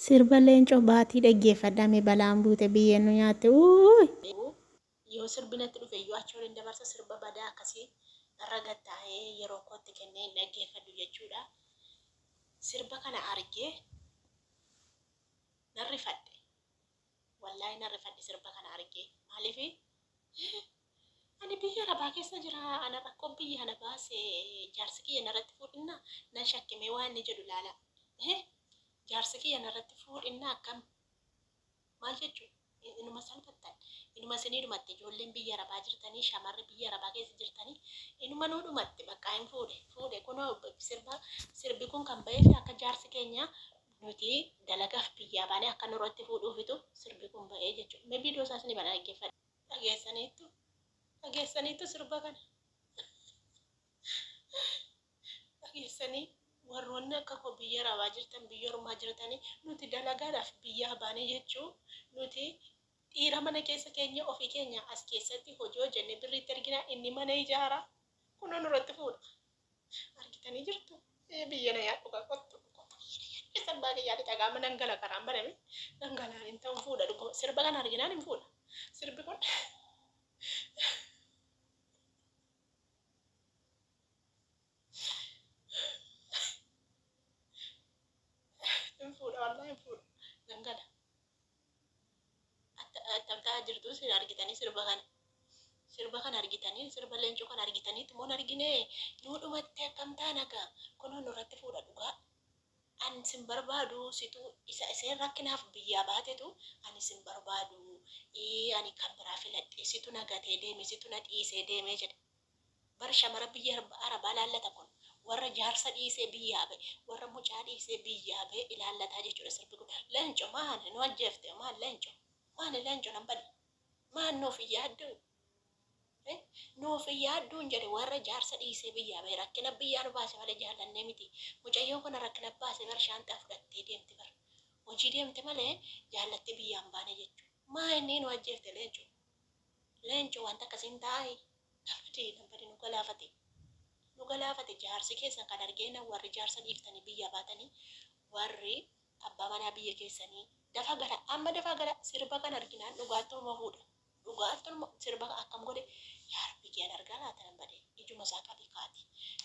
Sirba leencoo baatii dhaggeeffadhame balaan buute biyyeen nu nyaatte. Yoo sirbinatti dhufe yoo achi waliin dabarsa sirba badaa akkasii irra gattaa'ee yeroo kootti kennee dhaggeeffadhu jechuudha. Sirba kana argee narrifadhe. Wallaahi narrifadhe sirba kana argee. Maaliif ani biyya arabaa keessa jira. Ana rakkoon biyya ana baase jaarsi kiyya narratti fuudhinna nan shakkimee waan inni jedhu laala. Jaarsi kiyya narratti fuudhinna akkam maal jechuudha? Inuma salphattan. Inuma isinii dhumatte ijoolleen biyya arabaa jirtanii shamarri biyya arabaa keessa jirtanii inuma nuu dhumatte bakka hin fuudhe kunoo sirbi kun kan ba'eef akka jaarsi keenya nuti dalagaaf biyyaa baanee akka nurratti fuudhuufitu sirbi kun ba'ee jechuudha. Mee viidiyoo isaas ni bana dhaggeeffadha. Dhageessaniitu sirba kana. Dhageessanii warroonni akka koo biyya arabaa jirtan biyya ormaa jirtanii nuti dalagaadhaaf biyyaa baanee jechuu nuti dhiira mana keessa keenya ofii keenya as keessatti hojii hojjenne birriitti argina inni mana ijaara kunoo nurratti fuudha. Argitanii jirtu biyya na yaaddu qottu. Isan baay'ee yaadde dhagaa mana ngala karaan baname nangalaan hin ta'u fuudha dhuguma sirba kana arginaan hin fuudha. Sirbi kun hin fuudha wallaahi hin fuudha nangala. Attamtaa jirtu sin argitanii sirba kana argitanii sirba leencoo kana argitanii tumoon argine nuu dhumatte akkam taanaga kunoo nurratti fuudha dhugaa. Ani sin barbaadu situ isa iseen rakkinaaf biyyaa baatetu ani sin barbaadu ani kan biraa filadhe situ nagatee deeme situ na dhiisee deemee jedhe. Bar shamara biyya arabaa laallata kun warra jaarsa dhiisee biyyaa ba'e warra mucaa dhiisee biyyaa ba'e ilaallataa jechuudha sirbi kun. Leencoo maali nu ajjeefte maal leencoo maali leencoo nan bade maal nuuf yaaddu nuuf yaadduun jedhe warra jaarsa dhiisee biyyaa ba'e rakkina biyyaa nu baase malee jaallannee miti. Mucayyoon kun rakkina baase bar shaanxaa fudhattee deemte bar hojii deemte malee jaallattee biyyaan baane jechuudha. Maa inni nu ajjeefte leencoo wanta akkasiin taa'e nambade nu galaafate jaarsi keessan kan argeena warri jaarsa dhiiftanii biyyaa baatanii warri abbaa manaa biyya keessanii dafa gara amma dafa gara sirba kan arginaan dhugaatuma fuudha. Dhugaatuma sirba akkam godhe yaa rabbi kiyyan argaa laata nambade ijuma isaa qabi kaati.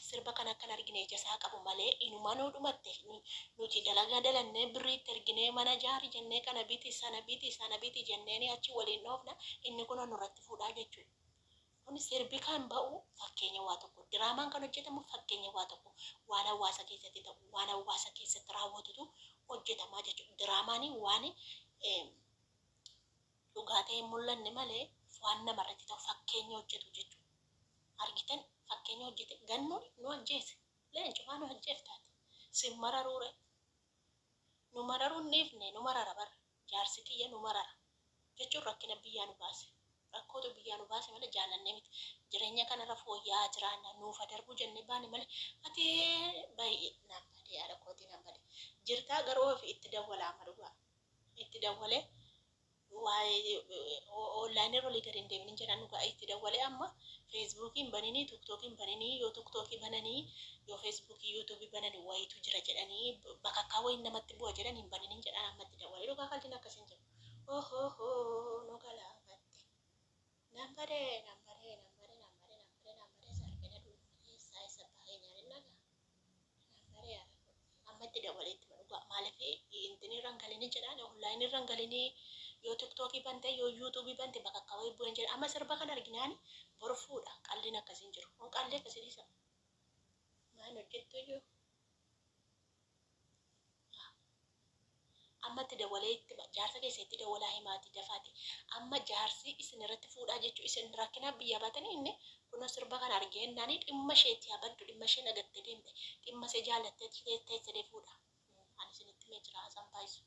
Sirba kan akkan argine ija isaa qabu malee inuma nuu dhumatte nuti dalagaa dalannee birriitti arginee mana jaari jennee kana biti jennee achi waliin dhoofna inni kun nurratti fuudhaa jechuudha. Kun sirbi kan ba'u fakkeenya waa tokko diraamaan kan hojjetamu fakkeenya waa tokko waan hawaasa keessatti ta'u waan hawaasa keessatti raawwatutu hojjetamaa jechuudha. Diraamaanii waan dhugaa ta'e mul'anne malee waan namarratti ta'u fakkeenya hojjetu jechuudha. Argitan fakkeenya hojjete gannuun nu ajjeese leencoo waan nu ajjeeftaati sin mararuure nu mararuun niifne nu marara bara jaarsi kiyya nu marara jechuun rakkina biyyaa nu baase. Rakkootu biyyaa nu baase malee jaallannee miti. Jireenya kanarra fooyya'aa jiraanna nuufa darbuu jennee baane malee ati baay'ee nambadee haadha kootii nambadee jirtaa garuu ofii itti dawwalaa amma dhugaa itti dawwalee waa'ee onlaayinii rolii gadi hin deemin jedhan dhugaa itti dawwalee amma feesbuukiin bananii tiktookiin bananii yoo tiktookii bananii yoo feesbuukii yuutuubii bananii wayitu jira jedhanii bakakkaa wayin namatti bu'a jedhan hin bananii jedhan amma itti dawwalee dhugaa kaltiin akkasiin jiru. Nu galaa. Nambare sarfina duuba isa baay'ee nyaarinnaga nambare amma itti dabaleetti dhugaa maaliif intini rangalini jedhaan onlaayinii rangalini yoo tiktookii bante yoo yuutuubii bante bakka kawee bu'an jedha amma sirba kan arginaani boru fuudha qalliin akkasiin jiru on qallee akkasiin isa maal hojjettu iyyuu amma itti dabaleetti jaarsa keessatti dawalaa himaati dafaati amma jaarsi isin irratti fuudhaa jechuu isin rakkina biyya baatanii inni kunoo sirba kan argeennaanii dhimma isheetti abaddu dhimma ishee nagattee deemte dhimma ishee jaallattee teessee fuudha ani isinitti mee jira hasan baayisu.